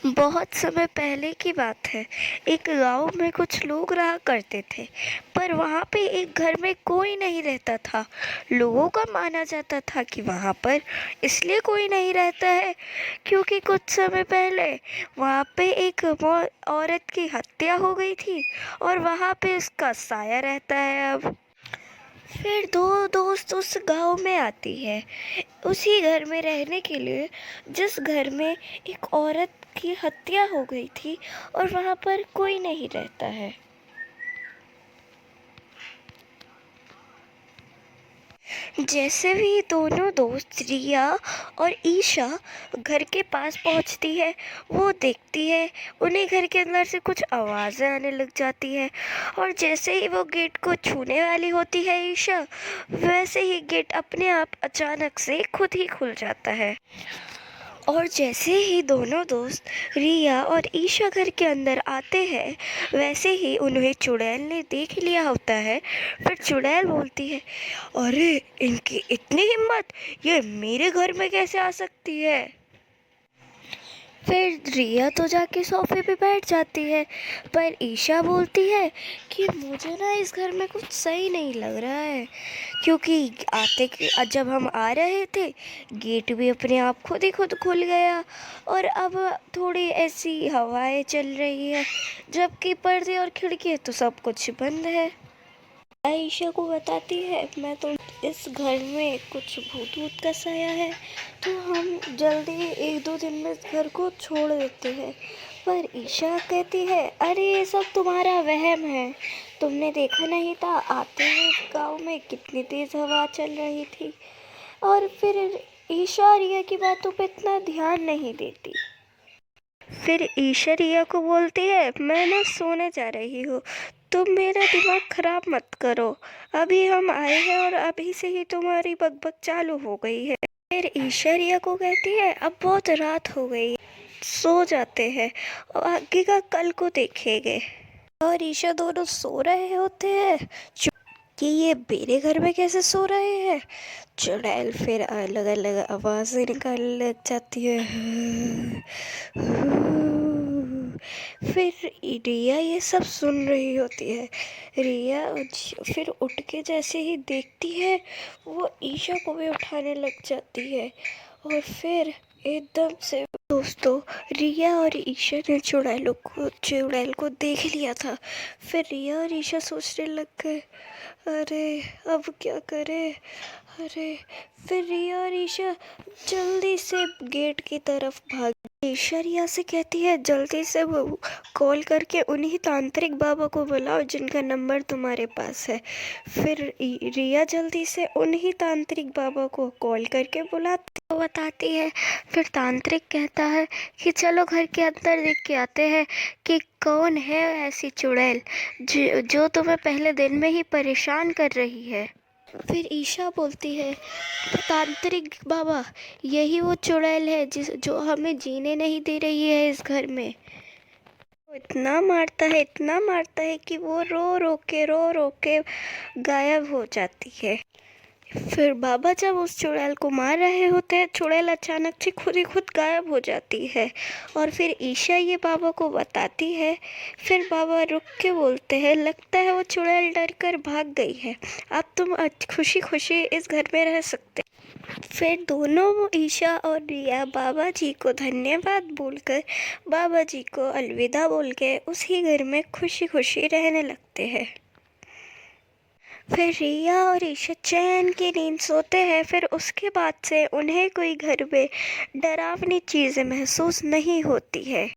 बहुत समय पहले की बात है। एक गांव में कुछ लोग रहा करते थे, पर वहां पे एक घर में कोई नहीं रहता था। लोगों का माना जाता था कि वहां पर इसलिए कोई नहीं रहता है क्योंकि कुछ समय पहले वहां पे एक औरत की हत्या हो गई थी और वहां पे उसका साया रहता है अब। फिर दो दोस्त उस गांव में आती है उसी घर में रहने के लिए, जिस घर में एक औरत की हत्या हो गई थी और वहां पर कोई नहीं रहता है। जैसे भी दोनों दोस्त रिया और ईशा घर के पास पहुंचती है, वो देखती है उन्हें घर के अंदर से कुछ आवाज़ें आने लग जाती है। और जैसे ही वो गेट को छूने वाली होती है ईशा, वैसे ही गेट अपने आप अचानक से खुद ही खुल जाता है। और जैसे ही दोनों दोस्त रिया और ईशा घर के अंदर आते हैं, वैसे ही उन्हें चुड़ैल ने देख लिया होता है। फिर चुड़ैल बोलती है, अरे इनकी इतनी हिम्मत, ये मेरे घर में कैसे आ सकती है। फिर रिया तो जाके सोफे पे बैठ जाती है, पर ईशा बोलती है कि मुझे ना इस घर में कुछ सही नहीं लग रहा है, क्योंकि जब हम आ रहे थे गेट भी अपने आप खुद ही खुद खुल गया और अब थोड़ी ऐसी हवाएं चल रही है, जबकि पर्दे और खिड़की तो सब कुछ बंद है। आयशा को बताती है, मैं तो इस घर में कुछ भूत वूत का साया है, तो हम जल्दी 1-2 दिन में इस घर को छोड़ देते हैं। पर ईशा कहती है, अरे ये सब तुम्हारा वहम है, तुमने देखा नहीं था आते हुए गांव में कितनी तेज हवा चल रही थी। और फिर ईशा रिया की बातों पे इतना ध्यान नहीं देती। फिर ईशा रिया को बोलती है, मैं ना सोने जा रही हूँ, तुम मेरा दिमाग खराब मत करो। अभी हम आए हैं और अभी से ही तुम्हारी बकबक चालू हो गई है। फिर ईशा रिया को कहती है, अब बहुत रात हो गई है, सो जाते हैं और आगे का कल को देखेंगे। और ईशा दोनों सो रहे होते हैं कि ये मेरे घर में कैसे सो रहे हैं। चुड़ैल फिर अलग अलग आवाज़ें निकालने लग जाती है। फिर रिया ये सब सुन रही होती है। रिया फिर उठ के जैसे ही देखती है, वो ईशा को भी उठाने लग जाती है। और फिर एकदम से दोस्तों, रिया और ईशा ने चुड़ैल को देख लिया था। फिर रिया और ईशा सोचने लग गए, अरे अब क्या करें। अरे फिर रिया और ईशा जल्दी से गेट की तरफ भाग। ईशा रिया से कहती है, जल्दी से वो कॉल करके उन्हीं तांत्रिक बाबा को बुलाओ जिनका नंबर तुम्हारे पास है। फिर रिया जल्दी से उन्हीं तांत्रिक बाबा को कॉल करके बताती है। फिर तांत्रिक कहता है कि चलो घर के अंदर देख के आते हैं कि कौन है ऐसी चुड़ैल जो तुम्हें पहले दिन में ही परेशान कर रही है। फिर ईशा बोलती है, तांत्रिक बाबा, यही वो चुड़ैल है जो हमें जीने नहीं दे रही है इस घर में। वो इतना मारता है कि वो रो रो के गायब हो जाती है। फिर बाबा जब उस चुड़ैल को मार रहे होते हैं, चुड़ैल अचानक से खुद ही खुद गायब हो जाती है। और फिर ईशा ये बाबा को बताती है। फिर बाबा रुक के बोलते हैं, लगता है वो चुड़ैल डर कर भाग गई है, अब तुम खुशी खुशी इस घर में रह सकते। फिर दोनों ईशा और रिया बाबा जी को धन्यवाद बोलकर, बाबा जी को अलविदा बोल के उसी घर में खुशी खुशी रहने लगते हैं। फिर रिया और ईशा चैन की नींद सोते हैं। फिर उसके बाद से उन्हें कोई घर में डरावनी चीज़ें महसूस नहीं होती है।